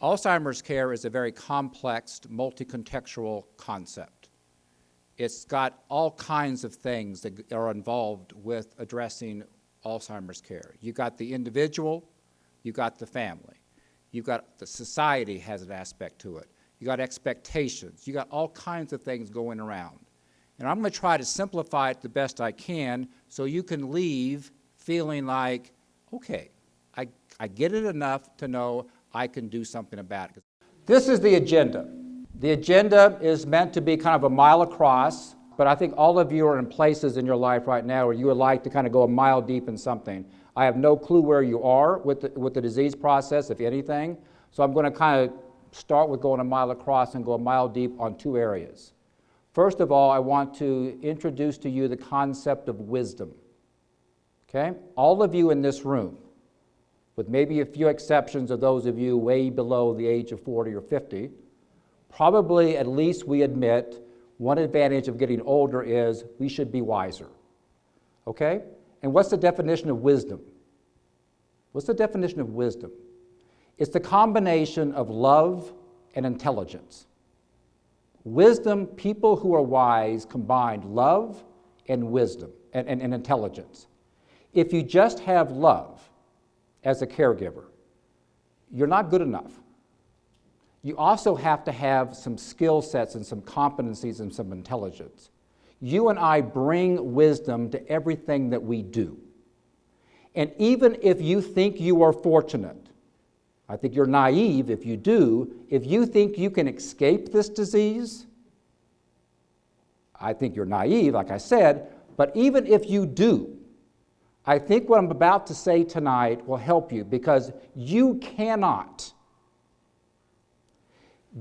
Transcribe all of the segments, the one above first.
Alzheimer's care is a very complex, multi-contextual concept. It's got all kinds of things that are involved with addressing Alzheimer's care. You've got the individual, you've got the family, you've got the society has an aspect to it, you've got expectations, you've got all kinds of things going around. And I'm going to try to simplify it the best I can so you can leave feeling like, okay, I get it enough to know I can do something about it. This is the agenda. The agenda is meant to be kind of a mile across, but I think all of you are in places in your life right now where you would like to kind of go a mile deep in something. I have no clue where you are with the disease process, if anything, so I'm going to kind of start with going a mile across and go a mile deep on two areas. First of all, I want to introduce to you the concept of wisdom. Okay? All of you in this room, with maybe a few exceptions of those of you way below the age of 40 or 50, probably at least we admit one advantage of getting older is we should be wiser. Okay? And what's the definition of wisdom? What's the definition of wisdom? It's the combination of love and intelligence. Wisdom, people who are wise combine love and wisdom and intelligence. If you just have love as a caregiver, you're not good enough. You also have to have some skill sets and some competencies and some intelligence. You and I bring wisdom to everything that we do. And even if you think you are fortunate, I think you're naive if you do, if you think you can escape this disease, I think you're naive, like I said, but even if you do, I think what I'm about to say tonight will help you because you cannot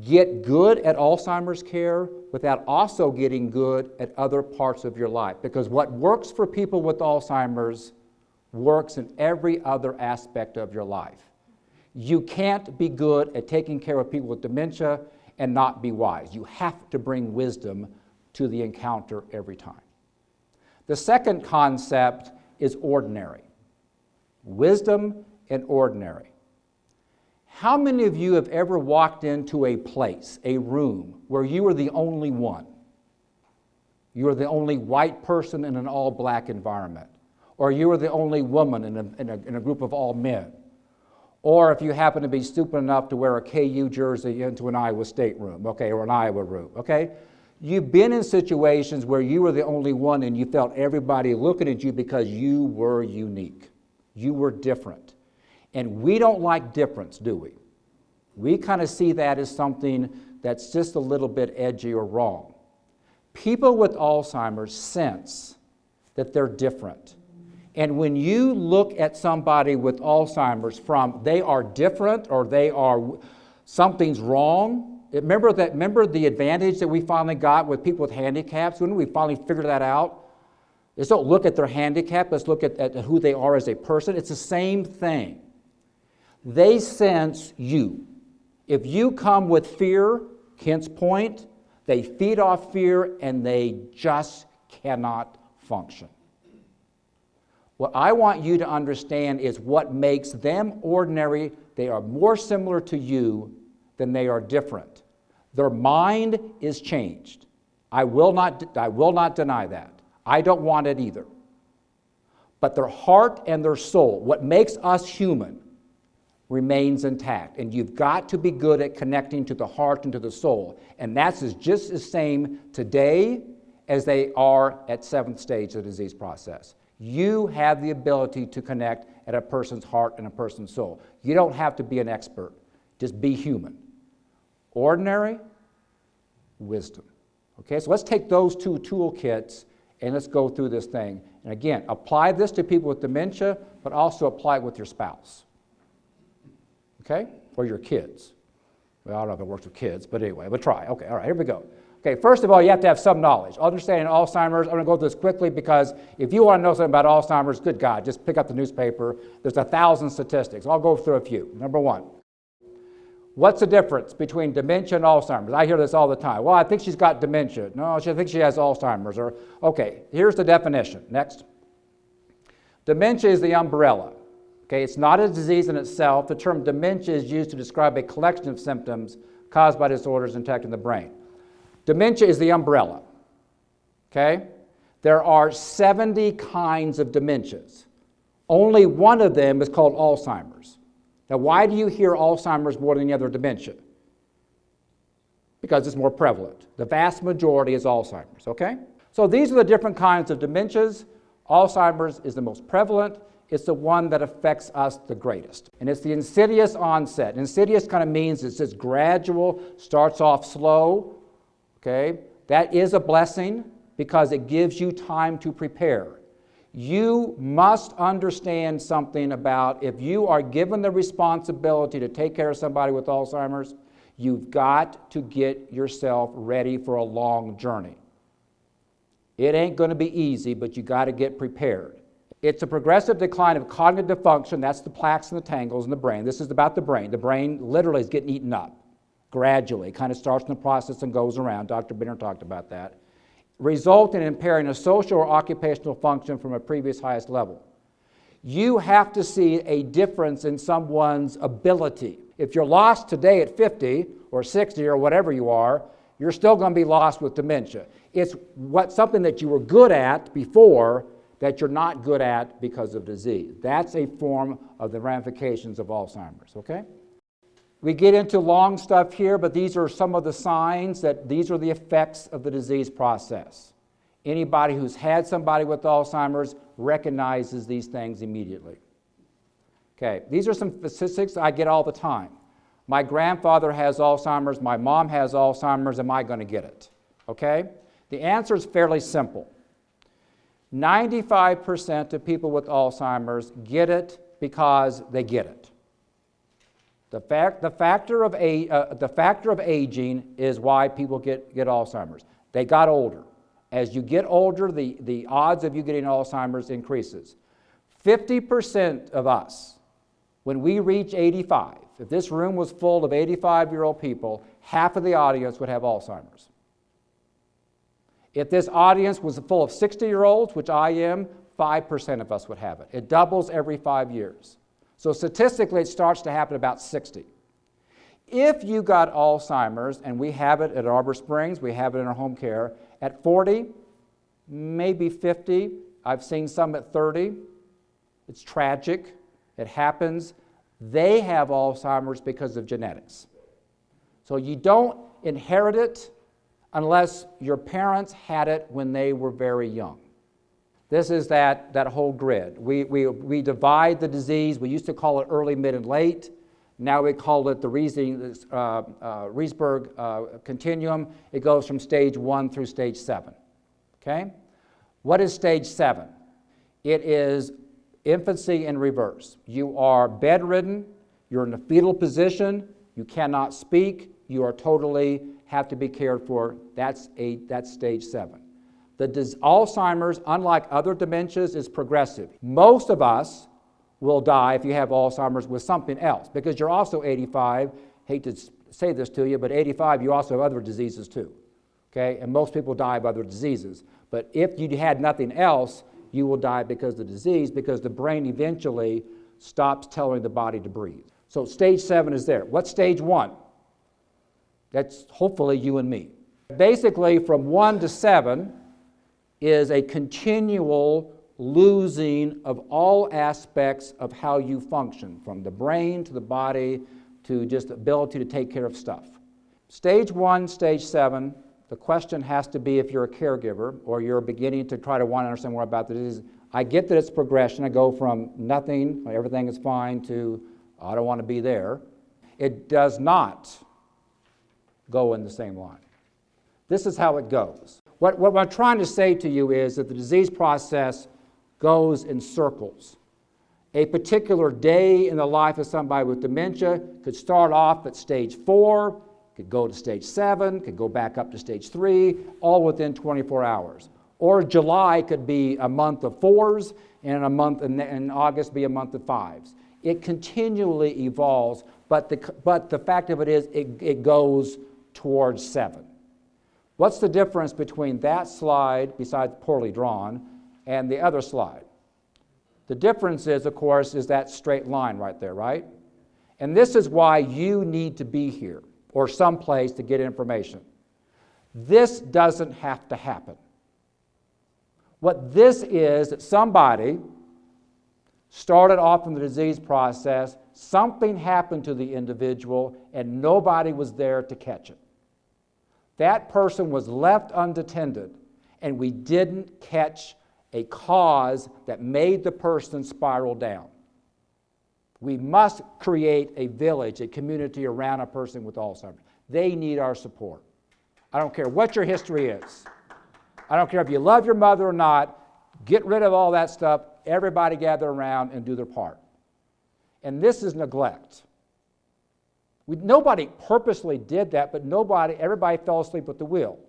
get good at Alzheimer's care without also getting good at other parts of your life. Because what works for people with Alzheimer's works in every other aspect of your life. You can't be good at taking care of people with dementia and not be wise. You have to bring wisdom to the encounter every time. The second concept is ordinary. Wisdom and ordinary. How many of you have ever walked into a place, a room, where you were the only one? You were the only white person in an all-black environment. Or you were the only woman in a group of all men. Or if you happen to be stupid enough to wear a KU jersey into an Iowa State room, okay, or an Iowa room, okay? You've been in situations where you were the only one and you felt everybody looking at you because you were unique. You were different. And we don't like difference, do we? We kind of see that as something that's just a little bit edgy or wrong. People with Alzheimer's sense that they're different. And when you look at somebody with Alzheimer's from they are different or they are something's wrong, remember the advantage that we finally got with people with handicaps? When we finally figured that out? Let's don't look at their handicap, let's look at who they are as a person. It's the same thing. They sense you. If you come with fear, Kent's point, they feed off fear and they just cannot function. What I want you to understand is what makes them ordinary. They are more similar to you than they are different. Their mind is changed. I will not deny that. I don't want it either. But their heart and their soul, what makes us human, remains intact. And you've got to be good at connecting to the heart and to the soul. And that's just the same today as they are at 7th stage of the disease process. You have the ability to connect at a person's heart and a person's soul. You don't have to be an expert. Just be human. Ordinary, wisdom. Okay, so let's take those two toolkits and let's go through this thing. And again, apply this to people with dementia, but also apply it with your spouse. Okay? Or your kids. Well, I don't know if it works with kids, but anyway, we'll try. Okay, all right, here we go. Okay, first of all, you have to have some knowledge. Understanding Alzheimer's, I'm going to go through this quickly because if you want to know something about Alzheimer's, good God, just pick up the newspaper. There's 1,000 statistics. I'll go through a few. Number one, what's the difference between dementia and Alzheimer's? I hear this all the time. Well, I think she's got dementia. No, I think she has Alzheimer's. Or, okay, here's the definition. Next. Dementia is the umbrella. Okay, it's not a disease in itself. The term dementia is used to describe a collection of symptoms caused by disorders impacting the brain. Dementia is the umbrella. Okay? There are 70 kinds of dementias. Only one of them is called Alzheimer's. Now, why do you hear Alzheimer's more than any other dementia? Because it's more prevalent. The vast majority is Alzheimer's, okay? So these are the different kinds of dementias. Alzheimer's is the most prevalent. It's the one that affects us the greatest. And it's the insidious onset. Insidious kind of means it's just gradual, starts off slow, okay? That is a blessing because it gives you time to prepare. You must understand something about if you are given the responsibility to take care of somebody with Alzheimer's, you've got to get yourself ready for a long journey. It ain't going to be easy, but you got to get prepared. It's a progressive decline of cognitive function. That's the plaques and the tangles in the brain. This is about the brain. The brain literally is getting eaten up gradually. It kind of starts in the process and goes around. Dr. Benner talked about that. Result in impairing a social or occupational function from a previous highest level. You have to see a difference in someone's ability. If you're lost today at 50 or 60 or whatever you are, you're still going to be lost with dementia. It's something that you were good at before that you're not good at because of disease. That's a form of the ramifications of Alzheimer's, okay? We get into long stuff here, but these are some of the signs that these are the effects of the disease process. Anybody who's had somebody with Alzheimer's recognizes these things immediately. Okay, these are some statistics I get all the time. My grandfather has Alzheimer's, my mom has Alzheimer's, am I going to get it? Okay? The answer is fairly simple. 95% of people with Alzheimer's get it because they get it. The factor of aging is why people get Alzheimer's. They got older. As you get older, the odds of you getting Alzheimer's increases. 50% of us, when we reach 85, if this room was full of 85-year-old people, half of the audience would have Alzheimer's. If this audience was full of 60-year-olds, which I am, 5% of us would have it. It doubles every 5 years. So statistically, it starts to happen about 60. If you got Alzheimer's, and we have it at Arbor Springs, we have it in our home care, at 40, maybe 50, I've seen some at 30. It's tragic. It happens. They have Alzheimer's because of genetics. So you don't inherit it unless your parents had it when they were very young. This is that whole grid. We divide the disease. We used to call it early, mid, and late. Now we call it the Riesberg continuum. It goes from stage 1 through stage 7. Okay? What is stage 7? It is infancy in reverse. You are bedridden. You're in a fetal position. You cannot speak. You are totally have to be cared for. That's stage 7. Alzheimer's, unlike other dementias, is progressive. Most of us will die if you have Alzheimer's with something else, because you're also 85. Hate to say this to you, but 85, you also have other diseases too. Okay? And most people die of other diseases. But if you had nothing else, you will die because of the disease, because the brain eventually stops telling the body to breathe. So stage 7 is there. What's stage 1? That's hopefully you and me. Basically, from 1 to 7 is a continual losing of all aspects of how you function, from the brain to the body to just ability to take care of stuff. Stage 1, stage 7, the question has to be, if you're a caregiver or you're beginning to try to want to understand more about the disease, I get that it's progression. I go from nothing, everything is fine, to I don't want to be there. It does not go in the same line. This is how it goes. What I'm trying to say to you is that the disease process goes in circles. A particular day in the life of somebody with dementia could start off at stage 4, could go to stage 7, could go back up to stage 3, all within 24 hours. Or July could be a month of 4s, and a month in August be a month of 5s. It continually evolves, but the fact of it is it goes towards 7. What's the difference between that slide, besides poorly drawn, and the other slide? The difference is, of course, is that straight line right there, right? And this is why you need to be here or someplace to get information. This doesn't have to happen. What this is that somebody started off in the disease process, something happened to the individual, and nobody was there to catch it. That person was left unattended, and we didn't catch a cause that made the person spiral down. We must create a village, a community around a person with Alzheimer's. They need our support. I don't care what your history is. I don't care if you love your mother or not. Get rid of all that stuff. Everybody gather around and do their part. And this is neglect. Nobody purposely did that, but everybody fell asleep at the wheel.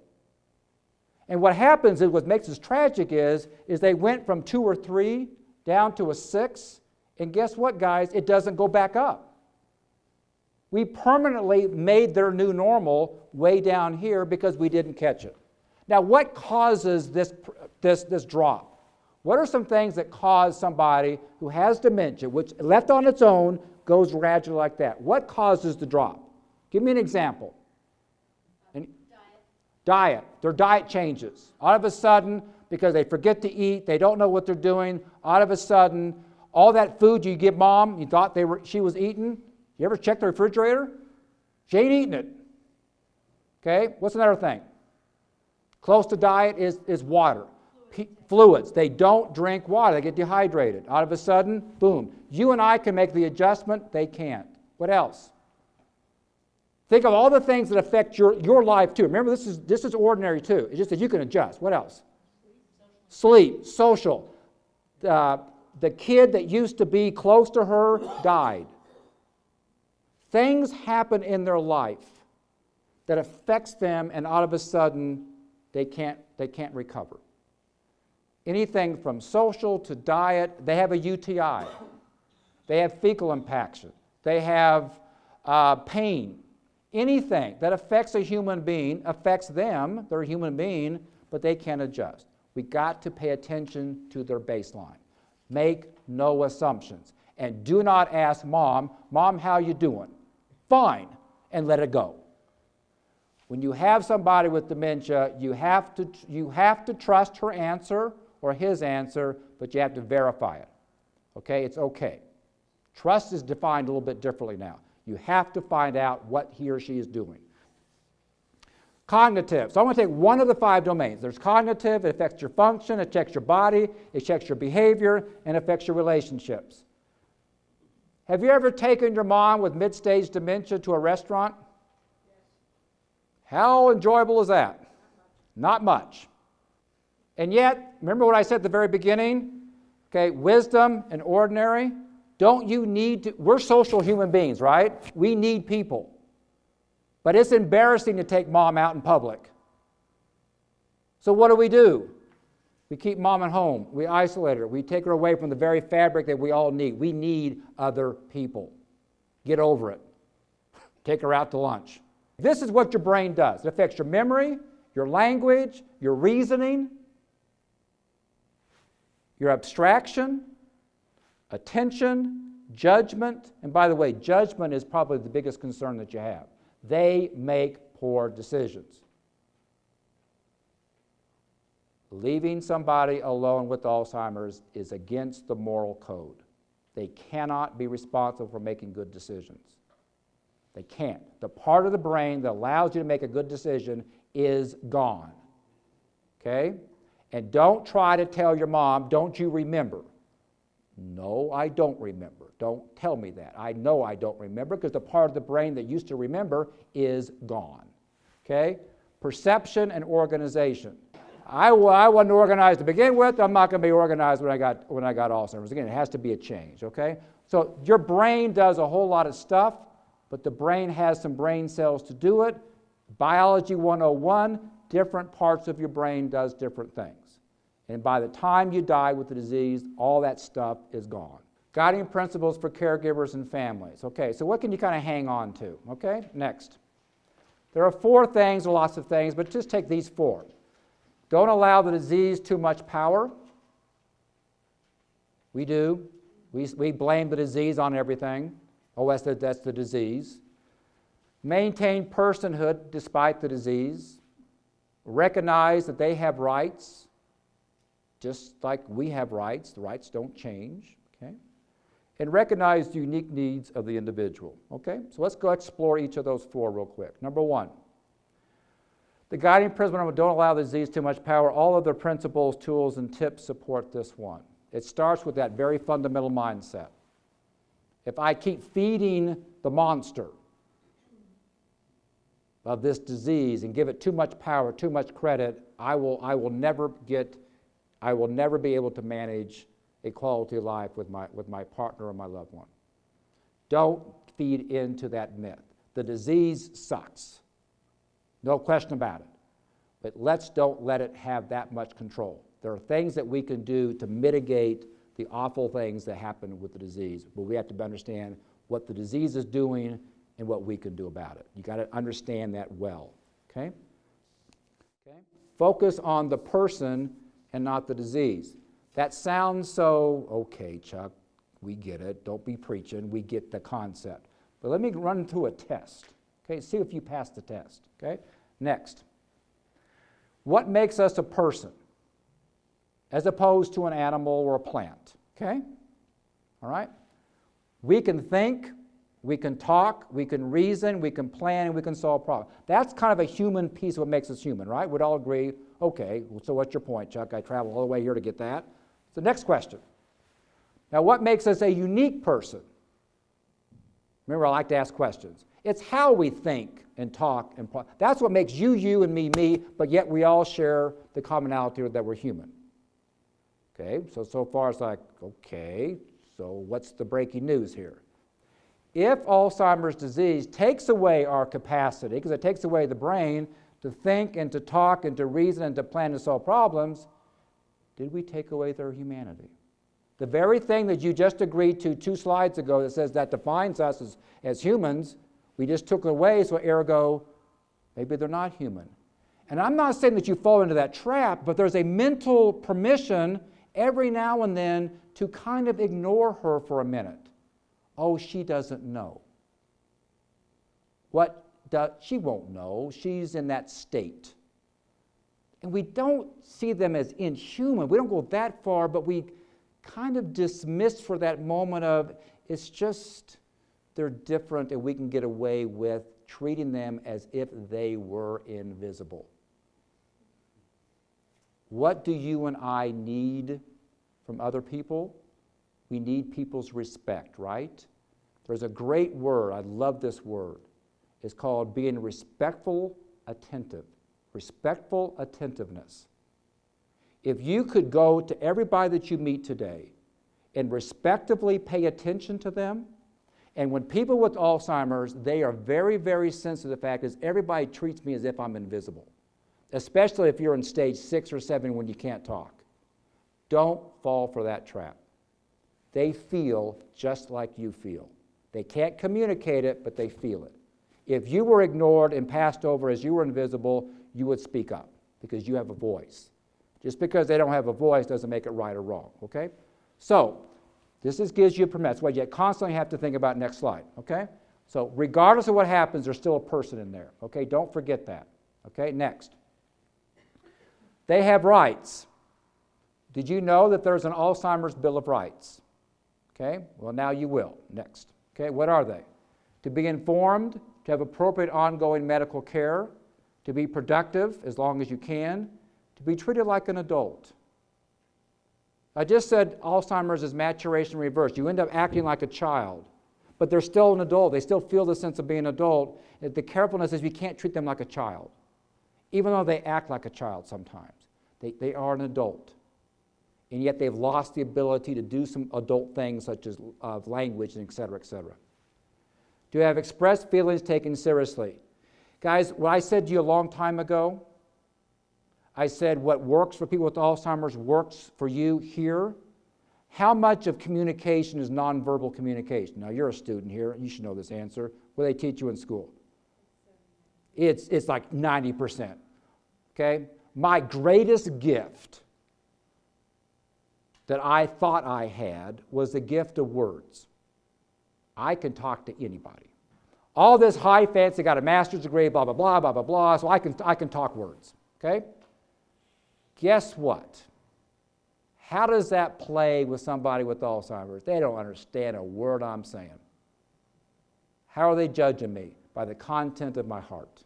And what happens is, what makes this tragic is they went from 2 or 3 down to a 6, and guess what, guys? It doesn't go back up. We permanently made their new normal way down here because we didn't catch it. Now, what causes this drop? What are some things that cause somebody who has dementia, which left on its own goes gradually like that? What causes the drop? Give me an example. Diet. Their diet changes. All of a sudden, because they forget to eat, they don't know what they're doing, all of a sudden, all that food you give mom, you thought she was eating, you ever check the refrigerator? She ain't eating it. Okay, what's another thing? Close to diet is water. Fluids. They don't drink water. They get dehydrated. All of a sudden, boom. You and I can make the adjustment. They can't. What else? Think of all the things that affect your life too. Remember, this is ordinary too. It's just that you can adjust. What else? Sleep. Social. The kid that used to be close to her died. Things happen in their life that affects them, and all of a sudden they can't recover. Anything from social to diet. They have a UTI. They have fecal impaction. They have pain. Anything that affects a human being affects them. They're a human being, but they can't adjust. We got to pay attention to their baseline. Make no assumptions. And do not ask Mom, how you doing? Fine, and let it go. When you have somebody with dementia, you have to trust her answer or his answer, but you have to verify it. Okay? It's okay. Trust is defined a little bit differently now. You have to find out what he or she is doing. Cognitive. So I'm going to take one of the 5 domains. There's cognitive. It affects your function. It checks your body. It checks your behavior. And affects your relationships. Have you ever taken your mom with mid-stage dementia to a restaurant? How enjoyable is that? Not much. And yet, remember what I said at the very beginning? Okay, wisdom and ordinary. Don't you need to? We're social human beings, right? We need people. But it's embarrassing to take mom out in public. So what do? We keep mom at home. We isolate her. We take her away from the very fabric that we all need. We need other people. Get over it. Take her out to lunch. This is what your brain does. It affects your memory, your language, your reasoning, your abstraction, attention, judgment. And by the way, judgment is probably the biggest concern that you have. They make poor decisions. Leaving somebody alone with Alzheimer's is against the moral code. They cannot be responsible for making good decisions. They can't. The part of the brain that allows you to make a good decision is gone. Okay? And don't try to tell your mom, don't you remember? No, I don't remember. Don't tell me that. I know I don't remember because the part of the brain that used to remember is gone. Okay? Perception and organization. I wasn't organized to begin with. I'm not going to be organized when I got Alzheimer's. Again, it has to be a change. Okay? So your brain does a whole lot of stuff, but the brain has some brain cells to do it. Biology 101, different parts of your brain does different things. And by the time you die with the disease, all that stuff is gone. Guiding principles for caregivers and families. Okay, so what can you kind of hang on to? Okay, next. There are 4 things, or lots of things, but just take these 4. Don't allow the disease too much power. We do. We blame the disease on everything. Oh, that's the disease. Maintain personhood despite the disease. Recognize that they have rights, just like we have rights. The rights don't change. Okay? And recognize the unique needs of the individual. Okay? So let's go explore each of those four real quick. Number one, the guiding principle of don't allow the disease too much power. All of their principles, tools, and tips support this one. It starts with that very fundamental mindset. If I keep feeding the monster of this disease and give it too much power, too much credit, I will never be able to manage a quality of life with my partner or my loved one. Don't feed into that myth. The disease sucks. No question about it. But don't let it have that much control. There are things that we can do to mitigate the awful things that happen with the disease, but we have to understand what the disease is doing and what we can do about it. You got to understand that well, okay? Focus on the person and not the disease. That sounds so, okay, Chuck, we get it. Don't be preaching. We get the concept. But let me run through a test, okay? See if you pass the test, okay? Next. What makes us a person as opposed to an animal or a plant, okay? All right? We can think, we can talk, we can reason, we can plan, and we can solve problems. That's kind of a human piece of what makes us human, right? We'd all agree, okay, so what's your point, Chuck? I traveled all the way here to get that. So next question. Now, what makes us a unique person? Remember, I like to ask questions. It's how we think and talk. That's what makes you, you, and me, but yet we all share the commonality that we're human. Okay, so far it's like, okay, so what's the breaking news here? If Alzheimer's disease takes away our capacity, because it takes away the brain to think and to talk and to reason and to plan and solve problems, did we take away their humanity? The very thing that you just agreed to 2 slides ago that says that defines us as humans, we just took it away, so ergo, maybe they're not human. And I'm not saying that you fall into that trap, but there's a mental permission every now and then to kind of ignore her for a minute. Oh, she doesn't know. She won't know. She's in that state. And we don't see them as inhuman. We don't go that far, but we kind of dismiss for that moment of, it's just they're different and we can get away with treating them as if they were invisible. What do you and I need from other people? We need people's respect, right? There's a great word, I love this word. It's called being respectful, attentive. Respectful attentiveness. If you could go to everybody that you meet today and respectively pay attention to them, and when people with Alzheimer's, they are very, very sensitive to the fact is everybody treats me as if I'm invisible, especially if you're in stage 6 or 7 when you can't talk. Don't fall for that trap. They feel just like you feel. They can't communicate it, but they feel it. If you were ignored and passed over as you were invisible, you would speak up because you have a voice. Just because they don't have a voice doesn't make it right or wrong, okay? So, this gives you a permit. That's what you constantly have to think about. Next slide, okay? So, regardless of what happens, there's still a person in there, okay? Don't forget that, okay? Next. They have rights. Did you know that there's an Alzheimer's Bill of Rights? Okay, well now you will. Next. Okay, what are they? To be informed, to have appropriate ongoing medical care, to be productive as long as you can, to be treated like an adult. I just said Alzheimer's is maturation reversed. You end up acting like a child, but they're still an adult. They still feel the sense of being an adult. The carefulness is you can't treat them like a child, even though they act like a child sometimes. They are an adult. And yet they've lost the ability to do some adult things such as language and et cetera, et cetera. To have expressed feelings taken seriously. Guys, what I said to you a long time ago, I said what works for people with Alzheimer's works for you here. How much of communication is nonverbal communication? Now, you're a student here. You should know this answer. What do they teach you in school? It's like 90%. Okay? My greatest gift, that I thought I had was the gift of words. I can talk to anybody. All this high fancy, got a master's degree, blah, blah, blah, blah, blah, blah, so I can talk words, okay? Guess what? How does that play with somebody with Alzheimer's? They don't understand a word I'm saying. How are they judging me? By the content of my heart.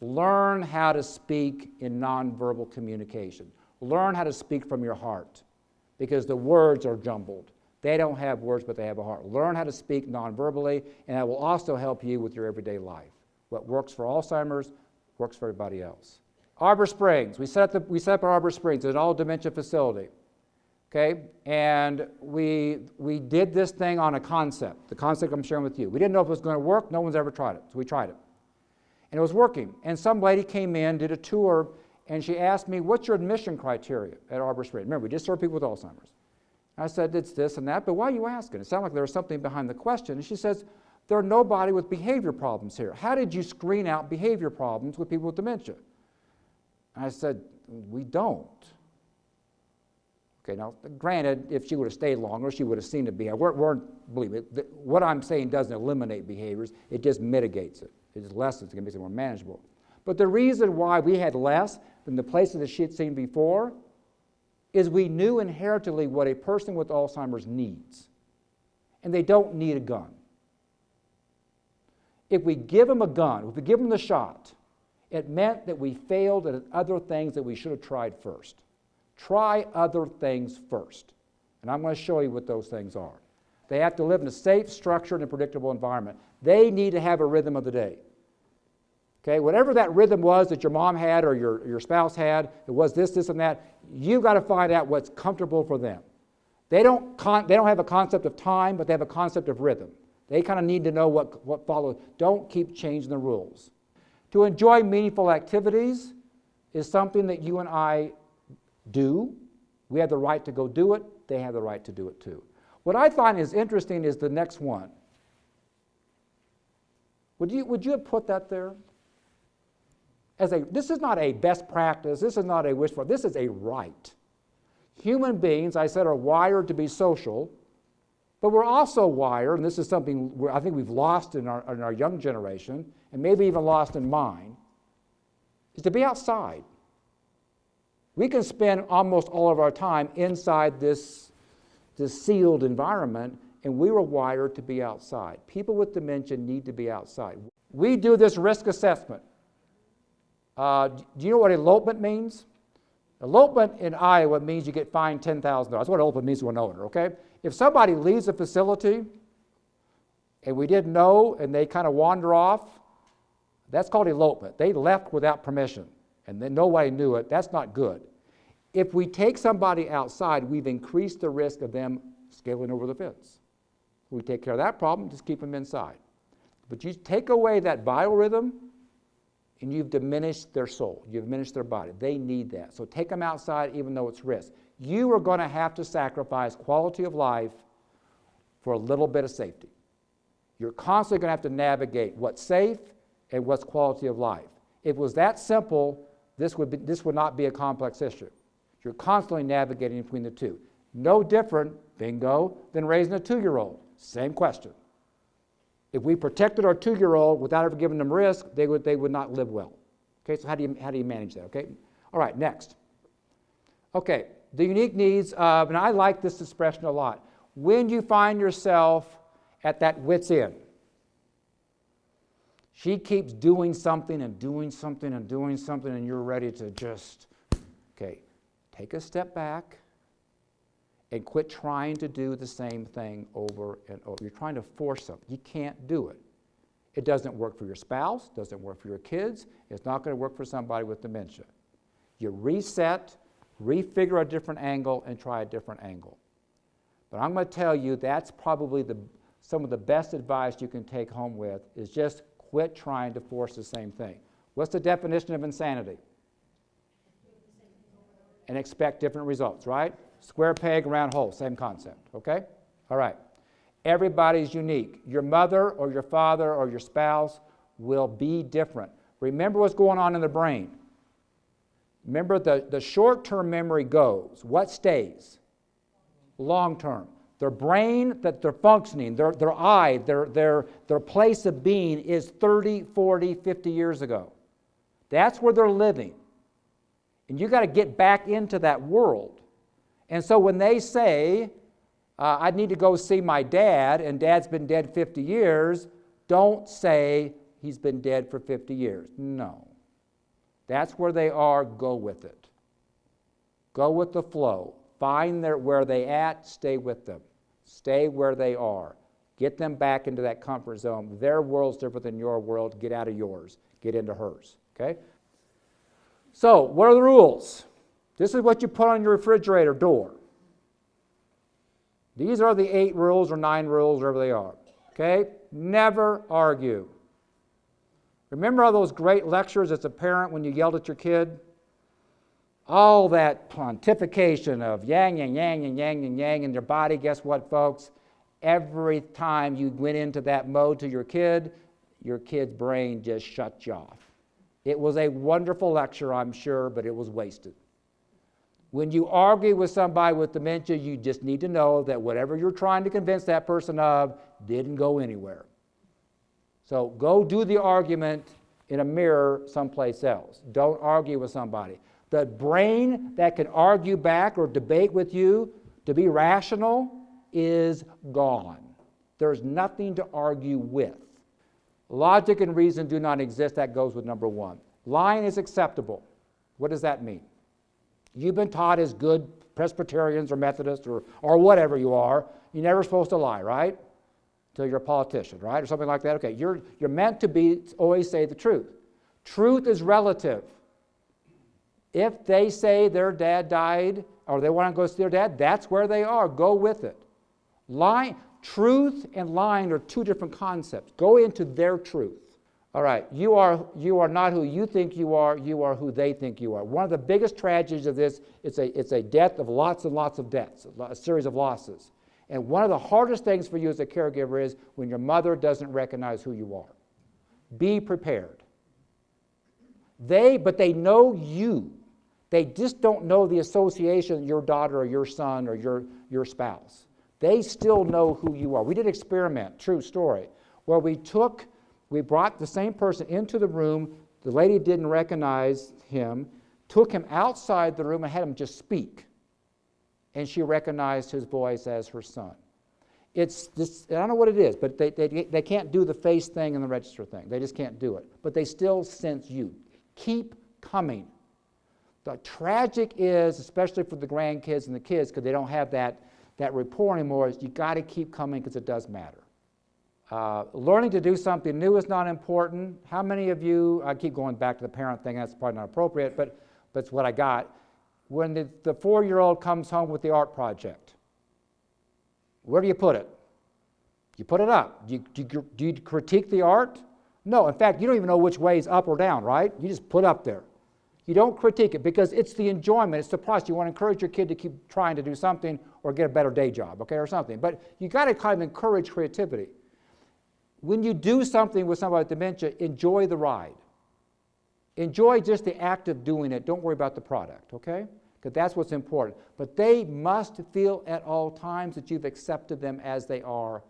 Learn how to speak in nonverbal communication. Learn how to speak from your heart, because the words are jumbled. They don't have words, but they have a heart. Learn how to speak nonverbally, and that will also help you with your everyday life. What works for Alzheimer's works for everybody else. Arbor Springs. We set up Arbor Springs, an all dementia facility. Okay? And we did this thing on a concept, the concept I'm sharing with you. We didn't know if it was going to work. No one's ever tried it, so we tried it. And it was working. And some lady came in, did a tour, and she asked me, what's your admission criteria at Arbor Springs? Remember, we just serve people with Alzheimer's. I said, it's this and that, but why are you asking? It sounded like there was something behind the question. And she says, there's nobody with behavior problems here. How did you screen out behavior problems with people with dementia? And I said, we don't. Okay, now, granted, if she would have stayed longer, she would have seen the behavior. Believe me, what I'm saying doesn't eliminate behaviors, it just mitigates it. It just lessens it, it makes it more manageable. But the reason why we had less than the places that she had seen before is we knew inherently what a person with Alzheimer's needs. And they don't need a gun. If we give them a gun, if we give them the shot, it meant that we failed at other things that we should have tried first. Try other things first. And I'm going to show you what those things are. They have to live in a safe, structured, and predictable environment. They need to have a rhythm of the day. Okay, whatever that rhythm was that your mom had or your spouse had, it was this, this, and that, you got to find out what's comfortable for them. They don't have a concept of time, but they have a concept of rhythm. They kind of need to know what follows. Don't keep changing the rules. To enjoy meaningful activities is something that you and I do. We have the right to go do it. They have the right to do it too. What I find is interesting is the next one. Would you have put that there? This is not a best practice, this is not a wish for, this is a right. Human beings, I said, are wired to be social, but we're also wired, and this is something I think we've lost in our young generation, and maybe even lost in mine, is to be outside. We can spend almost all of our time inside this sealed environment, and we were wired to be outside. People with dementia need to be outside. We do this risk assessment. Do you know what elopement means? Elopement in Iowa means you get fined $10,000. That's what elopement means to an owner, okay? If somebody leaves a facility and we didn't know and they kind of wander off, that's called elopement. They left without permission and then nobody knew it. That's not good. If we take somebody outside, we've increased the risk of them scaling over the fence. We take care of that problem, just keep them inside. But you take away that biorhythm, and you've diminished their soul. You've diminished their body. They need that. So take them outside even though it's risk. You are going to have to sacrifice quality of life for a little bit of safety. You're constantly going to have to navigate what's safe and what's quality of life. If it was that simple, this would not be a complex issue. You're constantly navigating between the two. No different, bingo, than raising a 2-year-old. Same question. If we protected our 2-year-old without ever giving them risk, they would not live well. Okay, so how do you manage that? Okay, all right, next. Okay, the unique needs of, and I like this expression a lot. When you find yourself at that wit's end, she keeps doing something and doing something and doing something, and you're ready to just, okay, take a step back and quit trying to do the same thing over and over. You're trying to force something. You can't do it. It doesn't work for your spouse, doesn't work for your kids, it's not going to work for somebody with dementia. You reset, refigure a different angle, and try a different angle. But I'm going to tell you that's probably some of the best advice you can take home with is just quit trying to force the same thing. What's the definition of insanity? And expect different results, right? Square peg, round hole, same concept, okay? All right. Everybody's unique. Your mother or your father or your spouse will be different. Remember what's going on in the brain. Remember the short-term memory goes. What stays? long term. Their brain, that they're functioning, their eye, their place of being is 30, 40, 50 years ago. That's where they're living. And you got to get back into that world. And so when they say, I need to go see my dad, and dad's been dead 50 years, don't say he's been dead for 50 years. No. That's where they are, go with it. Go with the flow. Find where they at, stay with them. Stay where they are. Get them back into that comfort zone. Their world's different than your world. Get out of yours. Get into hers. Okay? So, what are the rules? This is what you put on your refrigerator door. These are the 8 rules or 9 rules, wherever they are. Okay? Never argue. Remember all those great lectures as a parent when you yelled at your kid? All that pontification of yang, yang, yang, yang, yang, yang, yang in your body. Guess what, folks? Every time you went into that mode to your kid's brain just shut you off. It was a wonderful lecture, I'm sure, but it was wasted. When you argue with somebody with dementia, you just need to know that whatever you're trying to convince that person of didn't go anywhere. So go do the argument in a mirror someplace else. Don't argue with somebody. The brain that can argue back or debate with you to be rational is gone. There's nothing to argue with. Logic and reason do not exist. That goes with number 1. Lying is acceptable. What does that mean? You've been taught as good Presbyterians or Methodists or whatever you are, you're never supposed to lie, right? Until you're a politician, right? Or something like that. Okay, you're meant to always say the truth. Truth is relative. If they say their dad died or they want to go see their dad, that's where they are. Go with it. Truth and lying are 2 different concepts. Go into their truth. All right, you are not who you think you are who they think you are. One of the biggest tragedies of this, it's a death of lots and lots of deaths, a series of losses. And one of the hardest things for you as a caregiver is when your mother doesn't recognize who you are. Be prepared. But they know you. They just don't know the association, your daughter or your son or your spouse. They still know who you are. We did an experiment, true story, where we brought the same person into the room. The lady didn't recognize him, took him outside the room and had him just speak. And she recognized his voice as her son. It's this, I don't know what it is, but they can't do the face thing and the register thing. They just can't do it. But they still sense you. Keep coming. The tragic is, especially for the grandkids and the kids, because they don't have that rapport anymore, is you got to keep coming because it does matter. Learning to do something new is not important. How many of you, I keep going back to the parent thing, that's probably not appropriate, but it's what I got. When the 4-year-old comes home with the art project, where do you put it? You put it up. Do you critique the art? No, in fact, you don't even know which way is up or down, right? You just put up there. You don't critique it because it's the enjoyment, it's the process. You want to encourage your kid to keep trying to do something or get a better day job, okay, or something. But you got to kind of encourage creativity. When you do something with somebody with dementia, enjoy the ride. Enjoy just the act of doing it. Don't worry about the product, okay? Because that's what's important. But they must feel at all times that you've accepted them as they are,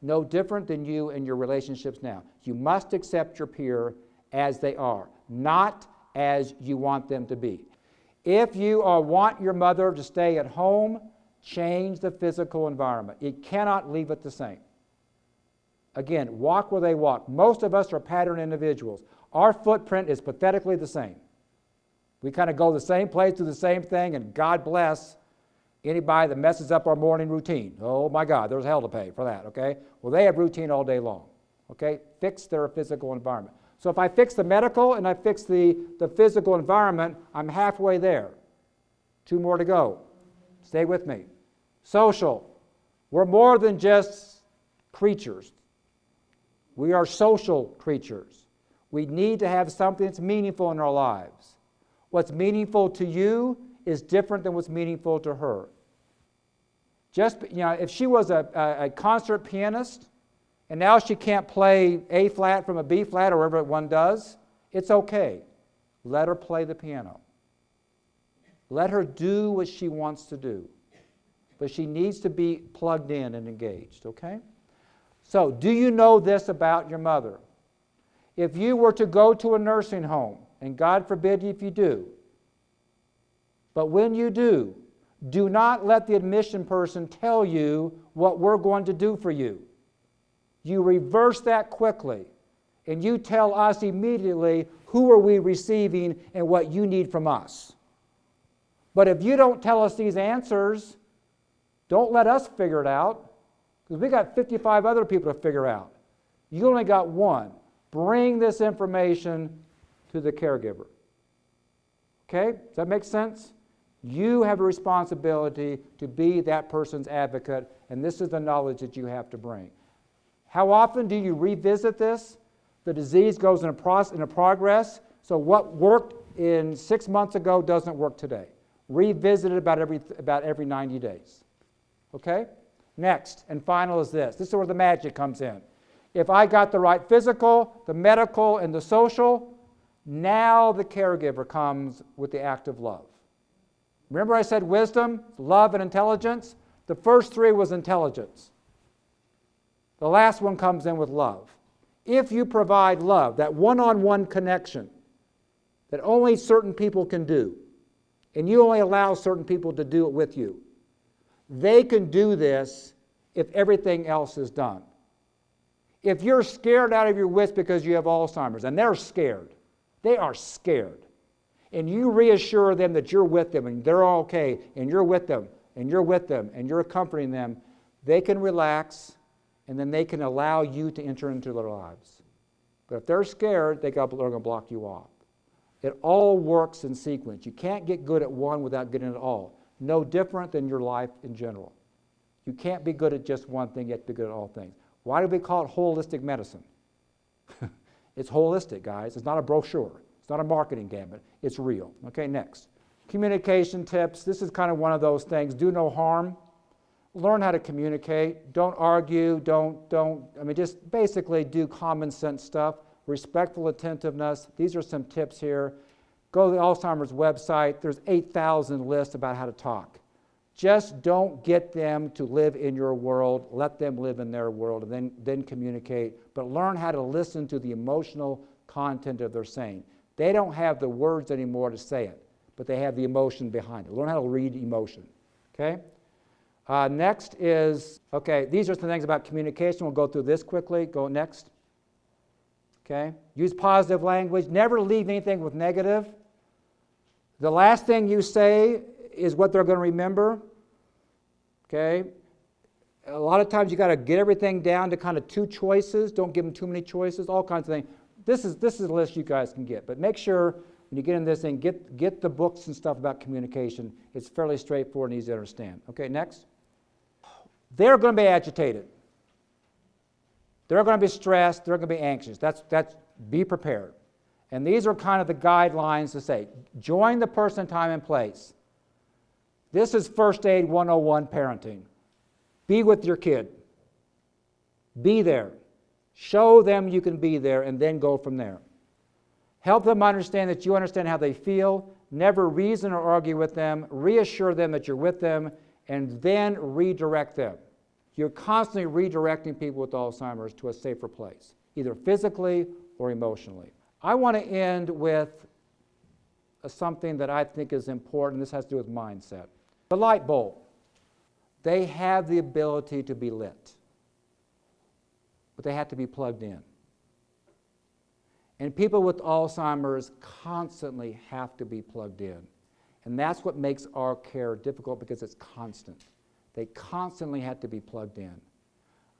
No different than you and your relationships now. You must accept your peer as they are, not as you want them to be. If you want your mother to stay at home, change the physical environment. You cannot leave it the same. Again, walk where they walk. Most of us are pattern individuals. Our footprint is pathetically the same. We kind of go the same place, do the same thing, and God bless anybody that messes up our morning routine. Oh my God, there's hell to pay for that, okay? Well, they have routine all day long, okay? Fix their physical environment. So if I fix the medical and I fix the physical environment, I'm halfway there. 2 more to go. Stay with me. Social. We're more than just creatures. We are social creatures. We need to have something that's meaningful in our lives. What's meaningful to you is different than what's meaningful to her. Just, if she was a concert pianist and now she can't play A flat from a B flat or wherever one does, it's okay. Let her play the piano. Let her do what she wants to do. but she needs to be plugged in and engaged, okay? So, do you know this about your mother? If you were to go to a nursing home, and God forbid if you do, but when you do not let the admission person tell you what we're going to do for you. You reverse that quickly, and you tell us immediately who are we receiving and what you need from us. But if you don't tell us these answers, don't let us figure it out, because we got 55 other people to figure out. You only got one. Bring this information to the caregiver. Okay? Does that make sense? You have a responsibility to be that person's advocate, and this is the knowledge that you have to bring. How often do you revisit this? The disease goes in a progress, so what worked in 6 months ago doesn't work today. Revisit it about every 90 days. Okay? Next, and final is this. This is where the magic comes in. If I got the right physical, the medical, and the social, now the caregiver comes with the act of love. Remember I said wisdom, love, and intelligence? The first three was intelligence. The last one comes in with love. If you provide love, that one-on-one connection that only certain people can do, and you only allow certain people to do it with you, they can do this if everything else is done. If you're scared out of your wits because you have Alzheimer's, and they're scared, they are scared, and you reassure them that you're with them and they're all okay, and you're with them, and you're with them, and you're comforting them, they can relax, and then they can allow you to enter into their lives. But if they're scared, they're going to block you off. It all works in sequence. You can't get good at one without getting it all. No different than your life in general. You can't be good at just one thing, you have to be good at all things. Why do we call it holistic medicine? It's holistic, guys. It's not a brochure. It's not a marketing gambit. It's real. Okay, next. Communication tips. This is kind of one of those things. Do no harm. Learn how to communicate. Don't argue. Just basically do common sense stuff. Respectful attentiveness. These are some tips here. Go to the Alzheimer's website. There's 8,000 lists about how to talk. Just don't get them to live in your world. Let them live in their world, and then communicate. But learn how to listen to the emotional content of their saying. They don't have the words anymore to say it, but they have the emotion behind it. Learn how to read emotion. Okay? Next is, these are some things about communication. We'll go through this quickly. Go next. Okay? Use positive language. Never leave anything with negative. The last thing you say is what they're going to remember. Okay? A lot of times you got to get everything down to kind of 2 choices. Don't give them too many choices. All kinds of things. This is a list you guys can get. But make sure when you get in this thing, get the books and stuff about communication. It's fairly straightforward and easy to understand. Okay, next. They're going to be agitated. They're going to be stressed. They're going to be anxious. That's be prepared. And these are kind of the guidelines to say, join the person, time, and place. This is First Aid 101 parenting. Be with your kid. Be there. Show them you can be there, and then go from there. Help them understand that you understand how they feel. Never reason or argue with them. Reassure them that you're with them, and then redirect them. You're constantly redirecting people with Alzheimer's to a safer place, either physically or emotionally. I want to end with something that I think is important. This has to do with mindset. The light bulb. They have the ability to be lit, but they have to be plugged in. And people with Alzheimer's constantly have to be plugged in. And that's what makes our care difficult, because it's constant. They constantly have to be plugged in.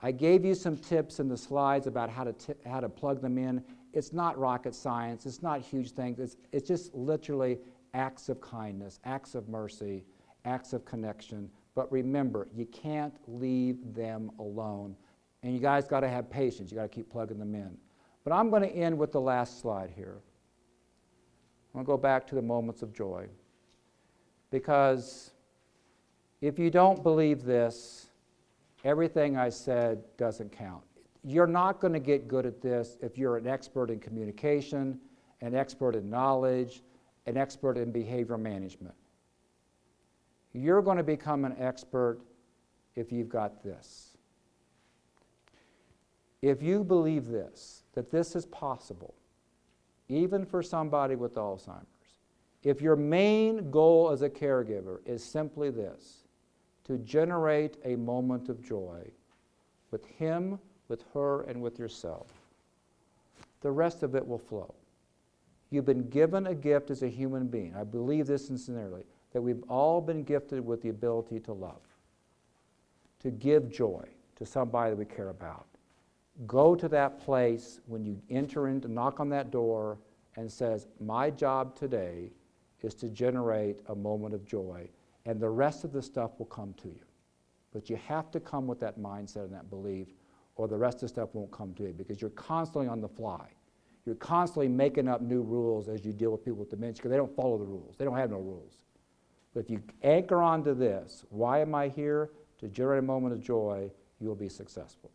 I gave you some tips in the slides about how to plug them in. It's not rocket science. It's not huge things. It's just literally acts of kindness, acts of mercy, acts of connection. But remember, you can't leave them alone. And you guys got to have patience. You got to keep plugging them in. But I'm going to end with the last slide here. I'm going to go back to the moments of joy. Because if you don't believe this, everything I said doesn't count. You're not going to get good at this if you're an expert in communication, an expert in knowledge, an expert in behavior management. You're going to become an expert if you've got this. If you believe this, that this is possible, even for somebody with Alzheimer's, if your main goal as a caregiver is simply this, to generate a moment of joy with him, with her, and with yourself, the rest of it will flow. You've been given a gift as a human being. I believe this sincerely, that we've all been gifted with the ability to love, to give joy to somebody that we care about. Go to that place when you enter in to knock on that door and says, my job today is to generate a moment of joy, and the rest of the stuff will come to you. But you have to come with that mindset and that belief, or the rest of the stuff won't come to you, because you're constantly on the fly. You're constantly making up new rules as you deal with people with dementia, because they don't follow the rules. They don't have no rules. But if you anchor onto this, why am I here? To generate a moment of joy, you'll be successful.